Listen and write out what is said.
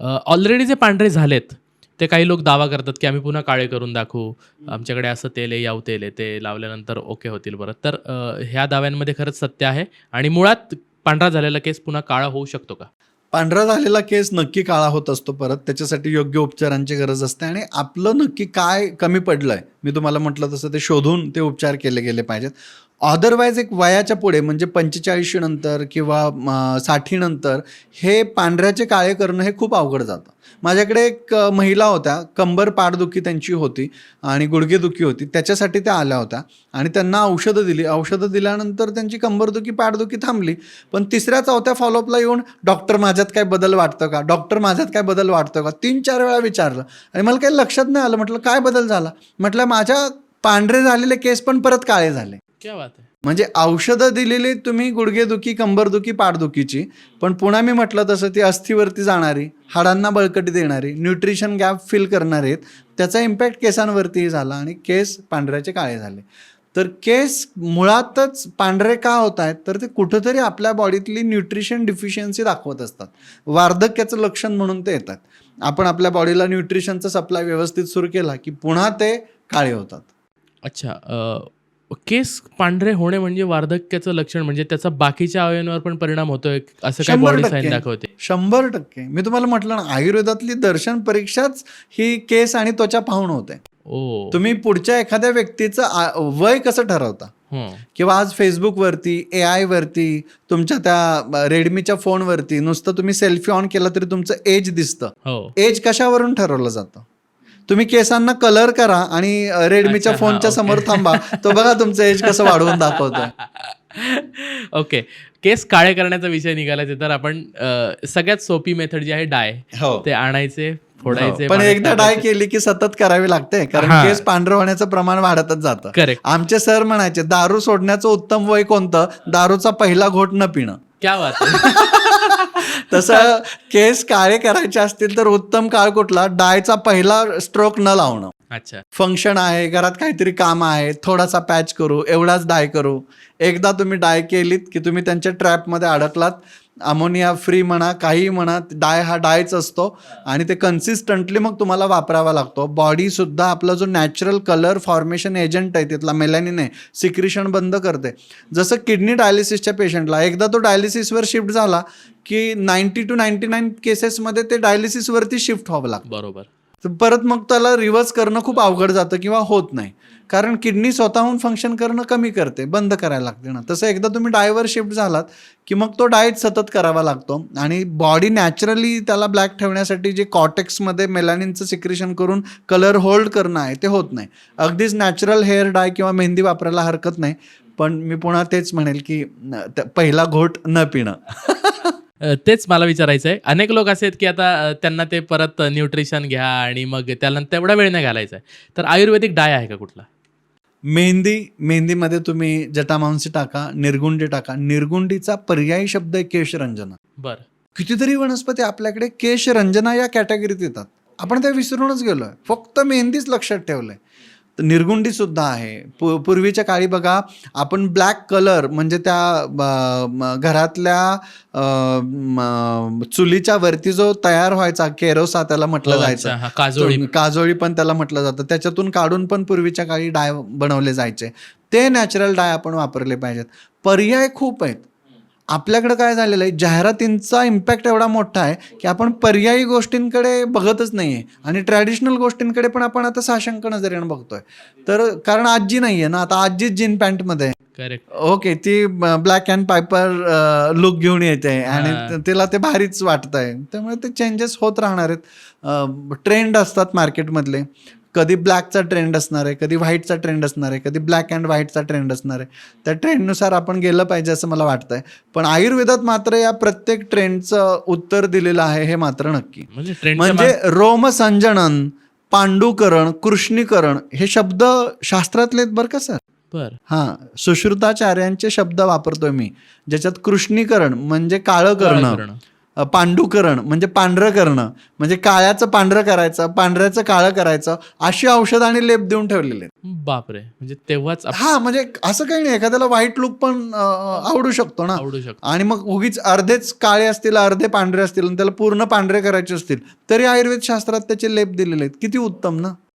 Already जे पांढरे झालेत, ते काही लोक दावा करतात, की आम्ही पुन्हा काळे करून दाखवू. आमच्याकडे असं तेल आहे, याऊ तेल आहे, ते लावल्यानंतर ओके होतील परत. तर ह्या दाव्यांमध्ये खरंच सत्य आहे आणि मुळात पांढरा झालेला केस पुन्हा काळा होऊ शकतो का? पांढरा झालेला केस नक्की काळा होत असतो परत. त्याच्यासाठी योग्य उपचारांची गरज असते आणि आपलं नक्की काय कमी पडलं आहे, मी तुम्हाला म्हटलं तसं ते शोधून ते उपचार केले गेले पाहिजेत. अदरवाईज एक वयाच्या पुढे म्हणजे 45 नंतर किंवा 60 नंतर हे पांढऱ्याचे काळे करणं हे खूप अवघड जातं. माझ्याकडे एक महिला होत्या, कंबर पाठदुखी त्यांची होती आणि गुडघेदुखी होती. त्याच्यासाठी त्या आल्या होत्या आणि त्यांना औषधं दिली. औषधं दिल्यानंतर त्यांची कंबरदुखी पाठदुखी थांबली. पण 3ऱ्या-4थ्या फॉलोअपला येऊन डॉक्टर माझ्यात काय बदल वाटतो का, डॉक्टर माझ्यात काय बदल वाटतो का, 3-4 वेळा विचारलं आणि मला काही लक्षात नाही आलं. म्हटलं काय बदल झाला? म्हटलं माझ्या पांढरे झालेले केस पण परत काळे झाले. क्या बात आहे. म्हणजे औषधं दिलेली तुम्ही गुडघेदुखी, कंबरदुखी, पाठदुखीची, पण पुन्हा मी म्हटलं तसं ती अस्थिवरती जाणारी, हाडांना बळकटी देणारी, न्यूट्रिशन गॅप फिल करणारे आहेत. त्याचा इम्पॅक्ट केसांवरतीही झाला आणि केस पांढऱ्याचे काळे झाले. तर केस मुळातच पांढरे का होत आहेत, तर ते कुठंतरी आपल्या बॉडीतली न्यूट्रिशन डिफिशियन्सी दाखवत असतात. वार्धक्याचं लक्षण म्हणून ते येतात. आपण आपल्या बॉडीला न्यूट्रिशनचा सप्लाय व्यवस्थित सुरू केला की पुन्हा ते काळे होतात. अच्छा. केस पांढरे होणे म्हणजे वार्धक्याचं लक्षण, म्हणजे त्याचा बाकीच्या अवयवांवर पण परिणाम होतोय असं काही बॉडी साईन दाखवते? 100%. मी तुम्हाला म्हटलं ना, आयुर्वेदातली दर्शन परीक्षाच ही केस आणि त्वचा पाहून होते. ओ. तुम्ही पुढच्या एखाद्या व्यक्तीचं वय कसं ठरवता, किंवा आज फेसबुकवरती, AI वरती, तुमच्या त्या रेडमीच्या फोनवरती नुसतं तुम्ही सेल्फी ऑन केला तरी तुमचं एज दिसतं. हो. एज कशावरून ठरवलं जातं? तुम्ही केसांना कलर करा आणि रेडमीच्या अच्छा, हां, फोनच्या समोर थांबा, तो बघा तुमचं एज कसं वाढवून दाखवतोय. ओके. केस काळे करण्याचा विषय निघालायचा तर आपण सगळ्यात सोपी मेथड जी आहे डाय, हो. ते आणायचे, फोडायचे, पण पाण्यात एकदा डाय टाकायचे. केली की सतत करावी लागते, कारण हां. केस पांढरं होण्याचं प्रमाण वाढतच जातं. करेक्ट. आमचे सर म्हणायचे, दारू सोडण्याचं उत्तम वय कोणतं? दारूचा पहिला घोट न पिणं. क्या बात आहे. तसं केस काळे करायचे असतील तर उत्तम काळ कुठला? डायचा पहिला स्ट्रोक न लावणं. अच्छा. फंक्शन आहे, घरात काहीतरी काम आहे, थोडासा पॅच करू, एवढाच डाय करू. एकदा तुम्ही डाय केलीत की तुम्ही त्यांच्या ट्रॅपमध्ये अडकलात. अमोनिया फ्री म्हणा, काही म्हणा, डाय हा डायच असतो आणि ते कन्सिस्टंटली मग तुम्हाला वापरावा लागतो. बॉडीसुद्धा आपला जो नॅचरल कलर फॉर्मेशन एजंट आहे, तिथला मेलॅनिन आहे, सिक्रिशन बंद करते. जसं किडनी डायलिसिसच्या पेशंटला एकदा तो डायलिसिसवर शिफ्ट झाला की 90 to 99 केसेसमध्ये ते डायलिसिसवरती शिफ्ट व्हावं लागतं. बरोबर. तर परत मग त्याला रिव्हर्स करणं खूप अवघड जातं किंवा होत नाही, कारण किडनी स्वतःहून फंक्शन करणं कमी करते, बंद करायला लागते ना. तसं एकदा तुम्ही डायवर शिफ्ट झालात की मग तो डाएट सतत करावा लागतो आणि बॉडी नॅचरली त्याला ब्लॅक ठेवण्यासाठी जे कॉटेक्समध्ये मेलॅनिनचं सिक्रेशन करून कलर होल्ड करणं आहे ते होत नाही. अगदीच नॅचरल हेअर डाय किंवा मेहंदी वापरायला हरकत नाही, पण मी पुन्हा तेच म्हणेल की पहिला घोट न पिणं. तेच मला विचारायचं आहे. अनेक लोक असे आहेत की आता त्यांना ते परत न्यूट्रिशन घ्या आणि मग त्याला तेवढा वेळ नाही घालायचा आहे. तर आयुर्वेदिक डाय आहे का कुठला? मेहंदीमध्ये तुम्ही जटामांसी टाका, निर्गुंडी टाका. निर्गुंडीचा पर्यायी शब्द आहे केशरंजना. बरं. कितीतरी वनस्पती आपल्याकडे केशरंजना या कॅटेगरीत येतात, आपण त्या विसरूनच गेलोय, फक्त मेहंदीच लक्षात ठेवलंय. तर निर्गुंडी सुद्धा आहे. पूर्वीच्या काळी बघा, आपण ब्लॅक कलर म्हणजे त्या घरातल्या चुलीच्या वरती जो तयार व्हायचा केरोसा त्याला म्हटलं जायचं, काजोळी पण त्याला म्हटलं जातं, त्याच्यातून काढून पण पूर्वीच्या काळी डाय बनवले जायचे. ते नॅचरल डाय आपण वापरले पाहिजेत. पर्याय खूप आहेत. आपल्याकडे काय झालेलं आहे, जाहिरातींचा इम्पॅक्ट एवढा मोठा आहे की आपण पर्यायी गोष्टींकडे बघतच नाही आहे आणि ट्रॅडिशनल गोष्टींकडे पण आपण आता साशंक नजरेनं बघतोय. तर कारण आजी नाही आहे ना, आता आजीच जीन पॅन्टमध्ये आहे. करेक्ट. ओके, ती ब्लॅक अँड पायपर लुक घेऊन येते आणि तिला ते भारीच वाटत आहे. त्यामुळे ते चेंजेस होत राहणार आहेत. ट्रेंड असतात मार्केटमधले, कधी ब्लॅकचा ट्रेंड असणार आहे, कधी व्हाईटचा ट्रेंड असणार आहे, कधी ब्लॅक अँड व्हाईटचा ट्रेंड असणार आहे. त्या ट्रेंडनुसार आपण गेलं पाहिजे असं मला वाटतंय. पण आयुर्वेदात मात्र या प्रत्येक ट्रेंडचं उत्तर दिलेलं आहे, हे मात्र नक्की. म्हणजे रोमसंजनन, पांडुकरण, कृष्णीकरण हे शब्द शास्त्रातले आहेत बरं का सर. बरं. हां, सुश्रुताचार्यांचे शब्द वापरतोय मी, ज्याच्यात कृष्णीकरण म्हणजे काळं करणं, पांडुकरण म्हणजे पांढरं करणं, म्हणजे काळ्याचं पांढरं करायचं, पांढऱ्याचं काळं करायचं, अशी औषध आणि लेप देऊन ठेवलेले आहेत. बापरे, म्हणजे तेव्हाच हा, म्हणजे असं काही नाही, एखाद्याला व्हाईट लुक पण आवडू शकतो ना. आवडू शकतो. आणि मग उगीच अर्धेच काळे असतील, अर्धे पांढरे असतील आणि त्याला पूर्ण पांढरे करायचे असतील तरी आयुर्वेद शास्त्रात त्याचे लेप दिलेले आहेत. किती उत्तम ना.